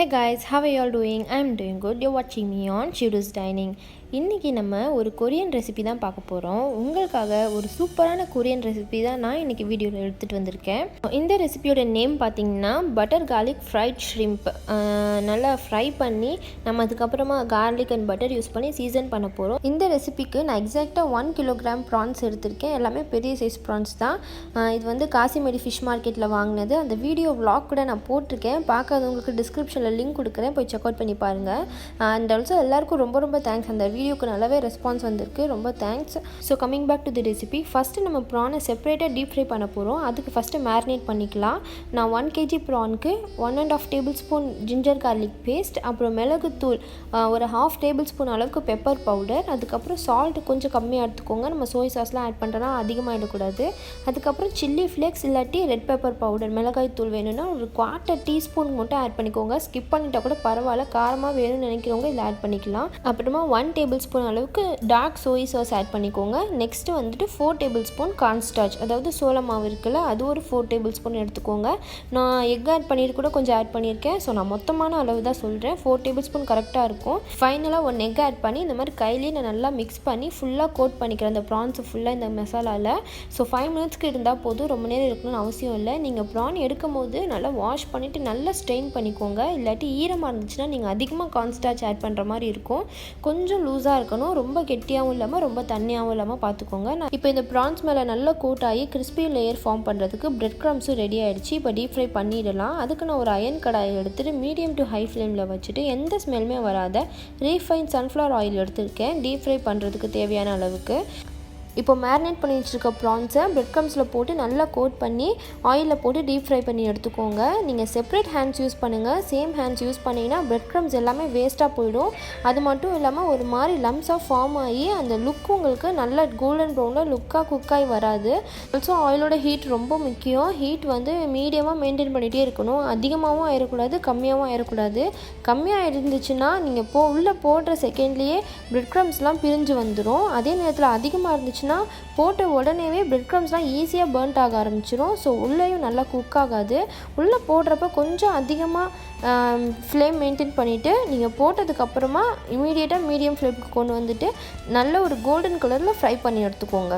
Hey guys, how are you all doing? I'm doing good. You're watching me on Sheeru's Dining. இன்றைக்கி நம்ம ஒரு Korean recipe தான் பார்க்க போகிறோம். உங்களுக்காக ஒரு சூப்பரான கொரியன் ரெசிபி தான் நான் இன்றைக்கி வீடியோவில் எடுத்துகிட்டு வந்திருக்கேன். இந்த ரெசிபியோட நேம் பார்த்திங்கன்னா பட்டர் கார்லிக் ஃப்ரைட் ஷ்ரிம்ப். நல்லா ஃப்ரை பண்ணி நம்ம அதுக்கப்புறமா கார்லிக் அண்ட் பட்டர் யூஸ் பண்ணி சீசன் பண்ண போகிறோம். இந்த ரெசிபிக்கு நான் எக்ஸாக்டாக 1 கிலோகிராம் ப்ரான்ஸ் எடுத்திருக்கேன். எல்லாமே பெரிய சைஸ் ப்ரான்ஸ் தான். இது வந்து காசிமேடி ஃபிஷ் மார்க்கெட்டில் வாங்கினது. அந்த வீடியோ விளாக் கூட நான் போட்டிருக்கேன். பார்க்காதவங்களுக்கு டிஸ்கிரிப்ஷனில் லிங்க் கொடுக்குறேன், போய் செக் அவுட் பண்ணி பாருங்கள். அண்ட் ஆல்சோ எல்லாருக்கும் ரொம்ப ரொம்ப தேங்க்ஸ். அந்த வீடியோக்கு நல்லாவே ரெஸ்பான்ஸ் வந்திருக்கு, ரொம்ப thanks. So coming back to the recipe, first நம்ம ப்ரானை செப்பரேட்டாக டீப் ஃப்ரை பண்ண போகிறோம். அதுக்கு ஃபஸ்ட்டு மேரினேட் பண்ணிக்கலாம். நான் 1 kg ப்ரானுக்கு 1.5 tablespoon ginger garlic paste, அப்புறம் மிளகுத்தூள் ஒரு 1/2 டேபிள் ஸ்பூன் அளவுக்கு பெப்பர் பவுடர், அதுக்கப்புறம் சால்ட் கொஞ்சம் கம்மியாக எடுத்துக்கோங்க. நம்ம சோய் சாஸ்லாம் ஆட் பண்ணுறோன்னா அதிகமாக எடுக்கக்கூடாது. அதுக்கப்புறம் சில்லி ஃப்ளேக்ஸ் இல்லாட்டி ரெட் பெப்பர் பவுடர், மிளகாய் தூள் வேணும்னா ஒரு 1/4 டீஸ்பூன் மட்டும் ஆட் பண்ணிக்கோங்க. ஸ்கிப் பண்ணிட்டால் கூட பரவாயில்ல, காரமாக வேணும்னு நினைக்கிறவங்க இதில் ஆட் பண்ணிக்கலாம். அப்புறமா 1 டேபிள் ஸ்பூன் அளவுக்கு டார்க் சோய் சாஸ் ஆட் பண்ணிக்கோங்க. நெக்ஸ்ட்டு வந்துட்டு 4 டேபிள் ஸ்பூன் கார்ன்ஸ்டார்ச், அதாவது சோள மாவு இருக்குல்ல, அது ஒரு 4 டேபிள் ஸ்பூன் எடுத்துக்கோங்க. நான் எக் ஆட் பண்ணிட்டு கூட கொஞ்சம் ஆட் பண்ணியிருக்கேன். ஸோ நான் மொத்தமான அளவு தான் சொல்கிறேன். 4 டேபிள் ஸ்பூன் கரெக்டாக இருக்கும். ஃபைனலாக 1 எக் ஆட் பண்ணி இந்த மாதிரி கையிலேயே நான் நல்லா மிக்ஸ் பண்ணி ஃபுல்லாக கோட் பண்ணிக்கிறேன் அந்த ப்ரான்ஸு ஃபுல்லாக இந்த மசாலாவில். ஸோ 5 மினிட்ஸ்க்கு இருந்தால் போதும், ரொம்ப நேரம் இருக்கணும்னு அவசியம் இல்லை. நீங்கள் ப்ரான் எடுக்கும் போது நல்லா வாஷ் பண்ணிவிட்டு நல்லா ஸ்ட்ரெயின் பண்ணிக்கோங்க. இல்லாட்டி ஈரமாக இருந்துச்சுன்னா நீங்கள் அதிகமாக கார்ன்ஸ்டார்ச் ஆட் பண்ணுற மாதிரி இருக்கும். கொஞ்சம் லூஸாக இருக்கணும், ரொம்ப கெட்டியாகவும் இல்லாமல் ரொம்ப தண்ணியாகவும் இல்லாமல் பார்த்துக்கோங்க. நான் இப்போ இந்த ப்ரான்ஸ் மேலே நல்லா கோட் ஆகி கிறிஸ்பி லேயர் ஃபார்ம் பண்ணுறதுக்கு பிரெட் க்ரம்ஸும் ரெடி ஆகிடுச்சு. இப்போ டீப் ஃப்ரை பண்ணிடலாம். அதுக்கு நான் ஒரு அயன் கடாயை எடுத்துகிட்டு மீடியம் டு ஹை ஃப்ளேமில் வச்சுட்டு எந்த ஸ்மெல்லுமே வராத ரீஃபைன் சன்ஃப்ளவர் ஆயில் எடுத்துருக்கேன், டீப் ஃப்ரை பண்ணுறதுக்கு தேவையான அளவுக்கு. இப்போ மேரினேட் பண்ணி வச்சுருக்க ப்ரான்ஸை பிரெட் க்ரம்ஸில் போட்டு நல்லா கோட் பண்ணி ஆயிலில் போட்டு டீப் ஃப்ரை பண்ணி எடுத்துக்கோங்க. நீங்கள் செப்பரேட் ஹேண்ட்ஸ் யூஸ் பண்ணுங்கள். சேம் ஹேண்ட்ஸ் யூஸ் பண்ணிங்கன்னா பிரெட் க்ரம்ஸ் எல்லாமே வேஸ்ட்டாக போயிடும். அது மட்டும் இல்லாமல் ஒரு மாதிரி லம்ஸாக ஃபார்ம் ஆகி அந்த லுக் உங்களுக்கு நல்ல கோல்டன் ப்ரௌனில் லுக்காக குக்காகி வராது. ஆல்சோ ஆயிலோட ஹீட் ரொம்ப முக்கியம். ஹீட் வந்து மீடியமாக மெயின்டைன் பண்ணிகிட்டே இருக்கணும். அதிகமாகவும் ஆயிடக்கூடாது, கம்மியாகவும் ஆயிடக்கூடாது. கம்மியாக இருந்துச்சுன்னா நீங்கள் உள்ளே போடுற செகண்ட்லேயே பிரெட் க்ரம்ஸ்லாம் பிரிஞ்சு வந்துடும். அதே நேரத்தில் அதிகமாக இருந்துச்சுன்னா போட்ட உடனேவே பிரெட் க்ரம்ஸ்லாம் ஈஸியாக பர்ன்ட் ஆக ஆரம்பிச்சிடும். ஸோ உள்ளேயும் நல்லா குக் ஆகாது. உள்ளே போடுறப்ப கொஞ்சம் அதிகமாக ஃப்ளேம் மெயின்டைன் பண்ணிவிட்டு நீங்கள் போட்டதுக்கப்புறமா இமீடியட்டாக மீடியம் ஃப்ளேமுக்கு கொண்டு வந்துட்டு நல்ல ஒரு கோல்டன் கலரில் ஃப்ரை பண்ணி எடுத்துக்கோங்க.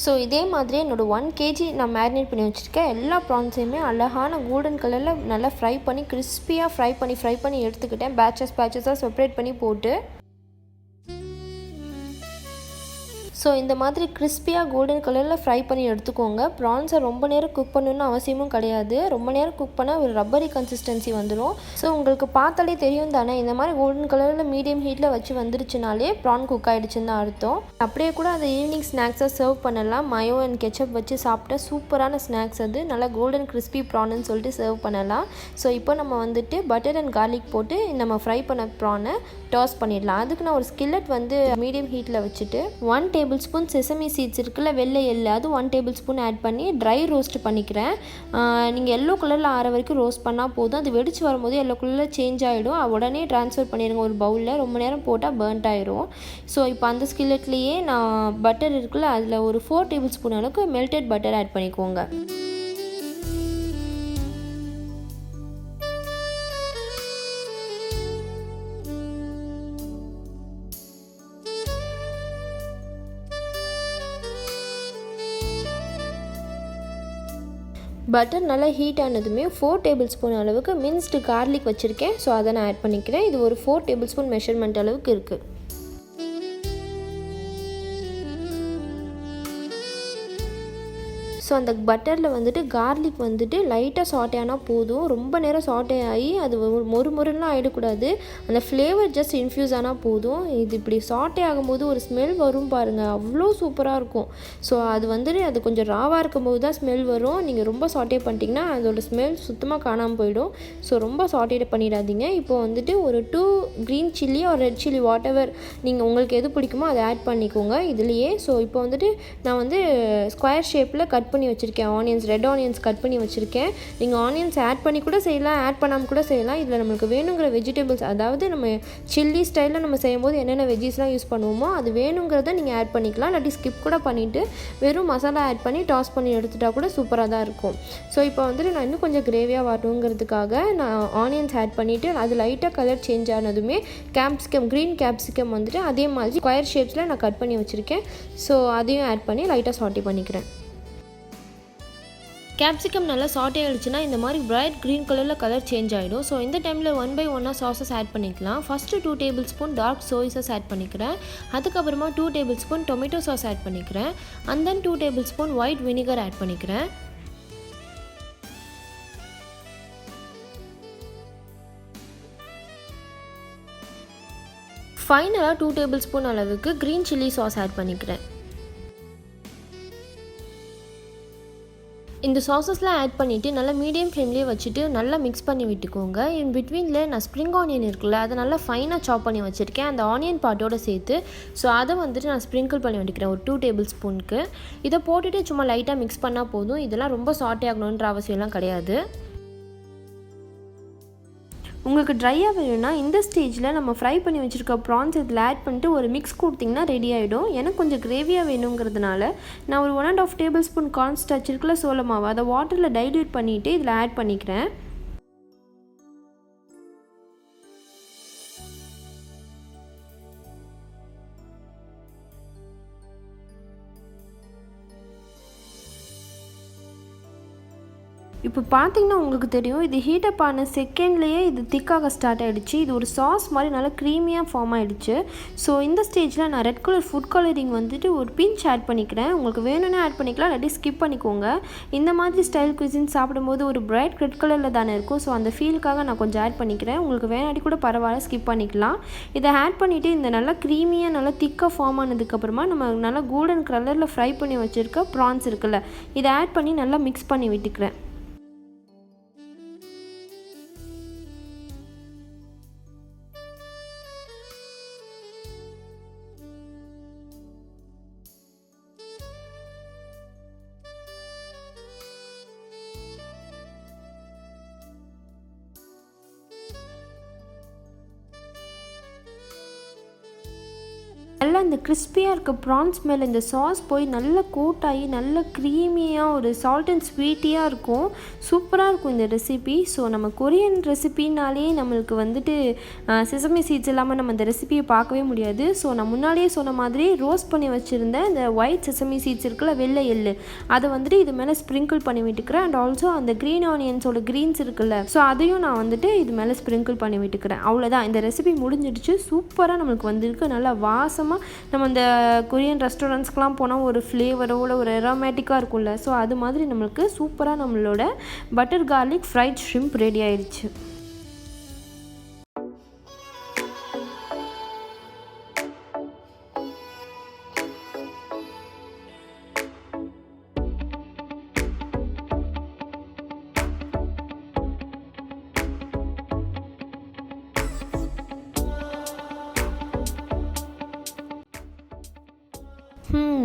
ஸோ இதே மாதிரி என்னோடய 1 kg நான் மேரினேட் பண்ணி வச்சுருக்கேன் எல்லா ப்ரான்ஸையுமே அழகான கோல்டன் கலரில் நல்லா ஃப்ரை பண்ணி கிறிஸ்பியாக ஃப்ரை பண்ணி எடுத்துக்கிட்டேன். பேட்சஸாக செப்பரேட் பண்ணி போட்டு. ஸோ இந்த மாதிரி கிறிஸ்பியாக கோல்டன் கலரில் ஃப்ரை பண்ணி எடுத்துக்கோங்க. ப்ரான்ஸை ரொம்ப நேரம் குக் பண்ணணுன்னு அவசியமும் கிடையாது. ரொம்ப நேரம் குக் பண்ணால் ஒரு ரப்பரி கன்சிஸ்டன்சி வந்துடும். ஸோ உங்களுக்கு பார்த்தாலே தெரியும் தானே, இந்த மாதிரி கோல்டன் கலரில் மீடியம் ஹீட்டில் வச்சு வந்துருச்சுனாலே ப்ரான் குக் ஆகிடுச்சுன்னு தான் அர்த்தம். அப்படியே கூட அதை ஈவினிங் ஸ்நாக்ஸாக சர்வ் பண்ணலாம். மயோ அண்ட் கெச்சப் வச்சு சாப்பிட்டா சூப்பரான ஸ்நாக்ஸ் அது. நல்லா கோல்டன் கிறிஸ்பி ப்ரான்னு சொல்லிட்டு சர்வ் பண்ணலாம். ஸோ இப்போ நம்ம வந்துட்டு பட்டர் அண்ட் கார்லிக் போட்டு நம்ம ஃப்ரை பண்ண ப்ரானை டாஸ் பண்ணிடலாம். அதுக்கு நான் ஒரு ஸ்கில்லட் வந்து மீடியம் ஹீட்டில் வச்சுட்டு 1 டேபிள் ஸ்பூன் செசமி சீட்ஸ் இருக்குல்ல, வெள்ளை எள்ளு, அது 1 டேபிள் ஸ்பூன் ஆட் பண்ணி ட்ரை ரோஸ்ட் பண்ணிக்கிறேன். நீங்கள் எல்லோ கலரில் ஆற வரைக்கும் ரோஸ்ட் பண்ணால் போதும். அது வெடிச்சு வரும்போது எல்லோ கலரில் சேஞ்ச் ஆகிடும். உடனே ட்ரான்ஸ்ஃபர் பண்ணிடுங்க ஒரு பவுலில். ரொம்ப நேரம் போட்டால் பர்ன்ட் ஆயிரும். ஸோ இப்போ அந்த ஸ்கில்லட்லேயே நான் பட்டர் இருக்குல்ல, அதில் ஒரு 4 டேபிள் ஸ்பூன் அளவுக்கு மெல்டட் பட்டர் ஆட் பண்ணிக்கோங்க. பட்டர் நல்லா ஹீட் ஆனதுமே 4 டேபிள் ஸ்பூன் அளவுக்கு மின்ஸ்டு கார்லிக் வச்சுருக்கேன். ஸோ அதை நான் ஆட் பண்ணிக்கிறேன். இது ஒரு 4 டேபிள் ஸ்பூன் மெஷர்மெண்ட் அளவுக்கு இருக்குது. ஸோ அந்த பட்டரில் வந்துட்டு கார்லிக் வந்துட்டு லைட்டாக சாட்டே ஆனால் போதும், ரொம்ப நேரம் சாட்டே ஆகி அது மொறு மொறுலாம் ஆகிடக்கூடாது. அந்த ஃப்ளேவர் ஜஸ்ட் இன்ஃப்யூஸ் ஆனால் போதும். இது இப்படி சாட்டே ஆகும்போது ஒரு ஸ்மெல் வரும் பாருங்கள், அவ்வளோ சூப்பராக இருக்கும். ஸோ அது வந்துட்டு அது கொஞ்சம் ராவாக இருக்கும்போது தான் ஸ்மெல் வரும். நீங்கள் ரொம்ப சாட்டே பண்ணிட்டீங்கன்னா அதோட ஸ்மெல் சுத்தமாக காணாமல் போயிடும். ஸோ ரொம்ப சாட்டே பண்ணிடாதீங்க. இப்போ வந்துட்டு ஒரு 2 க்ரீன் சில்லி ஒரு ரெட் சில்லி வாட் எவர் நீங்கள் உங்களுக்கு எது பிடிக்குமோ அதை ஆட் பண்ணிக்கோங்க இதுலேயே. ஸோ இப்போ வந்துட்டு நான் வந்து ஸ்கொயர் ஷேப்பில் கட் பண்ணி வச்சுருக்கேன் ஆனியன்ஸ், ரெட் ஆனியன்ஸ் கட் பண்ணி வச்சுருக்கேன். நீங்கள் ஆனியன்ஸ் ஆட் பண்ணி கூட செய்யலாம், ஆட் பண்ணாமல் கூட செய்யலாம். இதில் நம்மளுக்கு வேணுங்கிற வெஜிடபிள்ஸ், அதாவது நம்ம சில்லி ஸ்டைலில் நம்ம செய்யும்போது என்னென்ன வெஜ்ஜிஸ்லாம் யூஸ் பண்ணுவோமோ அது வேணுங்கிறத நீங்கள் ஆட் பண்ணிக்கலாம். இல்லாட்டி ஸ்கிப் கூட பண்ணிவிட்டு வெறும் மசாலா ஆட் பண்ணி டாஸ் பண்ணி எடுத்துட்டால் கூட சூப்பராக தான் இருக்கும். ஸோ இப்போ வந்துட்டு நான் இன்னும் கொஞ்சம் கிரேவியாக வரணுங்கிறதுக்காக நான் ஆனியன்ஸ் ஆட் பண்ணிவிட்டு அது லைட்டாக கலர் சேஞ்ச் ஆனதுமே க்ரீன் கேப்சிகம் வந்துட்டு அதே மாதிரி ஸ்கொயர் ஷேப்ஸில் நான் கட் பண்ணி வச்சுருக்கேன். ஸோ அதையும் ஆட் பண்ணி லைட்டாக சாட்டே பண்ணிக்கிறேன். கேப்சிகம் நல்லா சாட்டே ஆகிடுச்சுன்னா இந்த மாதிரி பிரைட் க்ரீன் கலரில் கலர் சேஞ்ச் ஆகிடும். ஸோ இந்த டைமில் 1 by 1 சாஸஸ் ஆட் பண்ணிக்கலாம். First 2 tablespoon dark soy sauce add பண்ணிக்கிறேன். அதுக்கப்புறமா 2 tablespoon tomato sauce add பண்ணிக்கிறேன். And then 2 tablespoon white vinegar add பண்ணிக்கிறேன். ஃபைனலாக 2 டேபிள் ஸ்பூன் அளவுக்கு க்ரீன் சில்லி சாஸ் ஆட் பண்ணிக்கிறேன். இந்த சாஸஸ்லாம் ஆட் பண்ணிவிட்டு நல்லா மீடியம் ஃப்ளேம்லேயே வச்சுட்டு நல்லா மிக்ஸ் பண்ணி விட்டுக்கோங்க. இன் பிட்வீனில் நான் ஸ்ப்ரிங் ஆனியன் இருக்குல்ல, அதை நல்லா ஃபைனாக சாப் பண்ணி வச்சுருக்கேன் அந்த ஆனியன் பார்ட்டோடு சேர்த்து. ஸோ அதை வந்துட்டு நான் ஸ்ப்ரிங்கிள் பண்ணி விட்டுக்கிறேன் ஒரு 2 டேபிள் ஸ்பூனுக்கு. இதை போட்டுட்டு சும்மா லைட்டாக மிக்ஸ் பண்ணால் போதும். இதெல்லாம் ரொம்ப சாட்டே ஆகணுன்ற அவசியம்லாம் கிடையாது. உங்களுக்கு ட்ரையாக வேணும்னா இந்த ஸ்டேஜில் நம்ம ஃப்ரை பண்ணி வச்சுருக்க ப்ரான்ஸ் இதில் ஆட் பண்ணிட்டு ஒரு மிக்ஸ் கொடுத்திங்கன்னா ரெடி ஆகிடும். எனக்கு கொஞ்சம் கிரேவியாக வேணுங்கிறதுனால நான் ஒரு 1.5 டேபிள் ஸ்பூன் கார்ன் ஸ்டார்ச் இருக்குல்ல, சோள மாவு, அதை வாட்டரில் டைல்யூட் பண்ணிவிட்டு இதில் ஆட் பண்ணிக்கிறேன். இப்போ பார்த்தீங்கன்னா உங்களுக்கு தெரியும், இது ஹீட்டப் ஆன செகண்ட்லேயே இது திக்காக ஸ்டார்ட் ஆகிடுச்சு. இது ஒரு சாஸ் மாதிரி நல்லா க்ரீமியாக ஃபார்ம் ஆகிடுச்சு. ஸோ இந்த ஸ்டேஜில் நான் ரெட் கலர் ஃபுட் கலரிங் வந்துட்டு ஒரு பிஞ்ச் ஆட் பண்ணிக்கிறேன். உங்களுக்கு வேணும்னே ஆட் பண்ணிக்கலாம், இல்லாட்டி ஸ்கிப் பண்ணிக்கோங்க. இந்த மாதிரி ஸ்டைல் cuisine சாப்பிடும்போது ஒரு பிரைட் ரெட் கலரில் தானே இருக்கும். ஸோ அந்த ஃபீலுக்காக நான் கொஞ்சம் ஆட் பண்ணிக்கிறேன். உங்களுக்கு வேணாட்டி கூட பரவாயில்ல, ஸ்கிப் பண்ணிக்கலாம். இதை ஆட் பண்ணிவிட்டு இந்த நல்லா க்ரீமியாக நல்லா திக்காக ஃபார்ம் ஆனதுக்கப்புறமா நம்ம நல்லா கோல்டன் கலரில் ஃப்ரை பண்ணி வச்சுருக்க ப்ரான்ஸ் இருக்குல்ல, இதை ஆட் பண்ணி நல்லா மிக்ஸ் பண்ணி விட்டுக்கிறேன். நல்லா இந்த கிறிஸ்பியாக இருக்க ப்ரான்ஸ் மேலே இந்த சாஸ் போய் நல்லா கோட் ஆகி நல்ல க்ரீமியாக ஒரு சால்ட் அண்ட் ஸ்வீட்டியாக இருக்கும். சூப்பராக இருக்கும் இந்த ரெசிபி. ஸோ நம்ம கொரியன் ரெசிபினாலே நம்மளுக்கு வந்துட்டு செசமி சீட்ஸ் இல்லாமல் நம்ம இந்த ரெசிபியை பார்க்கவே முடியாது. ஸோ நான் முன்னாடியே சொன்ன மாதிரி ரோஸ்ட் பண்ணி வச்சுருந்தேன் இந்த ஒயிட் செசமி சீட்ஸ் இருக்குல்ல, வெள்ளை எள்ளு, அதை வந்துட்டு இது மேலே ஸ்ப்ரிங்கிள் பண்ணி விட்டுக்கிறேன். அண்ட் ஆல்சோ அந்த க்ரீன் ஆனியன்ஸோட க்ரீன்ஸ் இருக்குல்ல, ஸோ அதையும் நான் வந்துட்டு இது மேலே ஸ்ப்ரிங்கிள் பண்ணி விட்டுக்கிறேன். அவ்வளோதான், இந்த ரெசிபி முடிஞ்சிடுச்சு. சூப்பராக நம்மளுக்கு வந்திருக்கு. நல்லா வாசமாக நம்ம இந்த கொரியன் ரெஸ்டாரண்ட்ஸ்க்கெலாம் போனால் ஒரு ஃப்ளேவரோட ஒரு எரோமேட்டிக்காக இருக்கும்ல, ஸோ அது மாதிரி நம்மளுக்கு சூப்பராக நம்மளோட butter garlic fried shrimp ready ஆயிடுச்சு.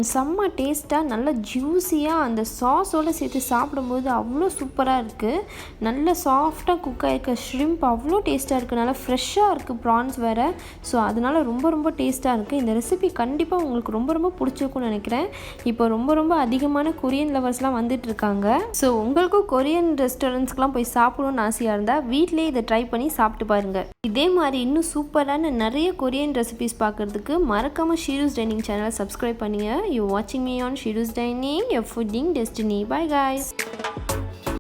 செம்ம டேஸ்ட்டாக நல்ல ஜூஸியாக அந்த சாஸோடு சேர்த்து சாப்பிடும்போது அவ்வளோ சூப்பராக இருக்குது. நல்ல சாஃப்டாக குக் ஆகிருக்க ஷ்ரிம்ப் அவ்வளோ டேஸ்ட்டாக இருக்குது. நல்லா ஃப்ரெஷ்ஷாக இருக்குது ப்ரான்ஸ் வேறு. ஸோ அதனால் ரொம்ப ரொம்ப டேஸ்ட்டாக இருக்குது. இந்த ரெசிபி கண்டிப்பாக உங்களுக்கு ரொம்ப ரொம்ப பிடிச்சிருக்குன்னு நினைக்கிறேன். இப்போ ரொம்ப அதிகமான கொரியன் லவர்ஸ்லாம் வந்துட்டுருக்காங்க. ஸோ உங்களுக்கும் கொரியன் ரெஸ்டாரண்ட்ஸ்க்கெலாம் போய் சாப்பிடணுன்னு ஆசையாக இருந்தால் வீட்டிலே இதை ட்ரை பண்ணி சாப்பிட்டு பாருங்கள். இதே மாதிரி இன்னும் சூப்பரான நிறைய கொரியன் ரெசிபிஸ் பார்க்குறதுக்கு மறக்காமல் ஷீரூஸ் டைனிங் சேனலை சப்ஸ்கிரைப் பண்ணுங்கள். You're watching me on Sheeru's Dining, your fooding destiny. Bye guys.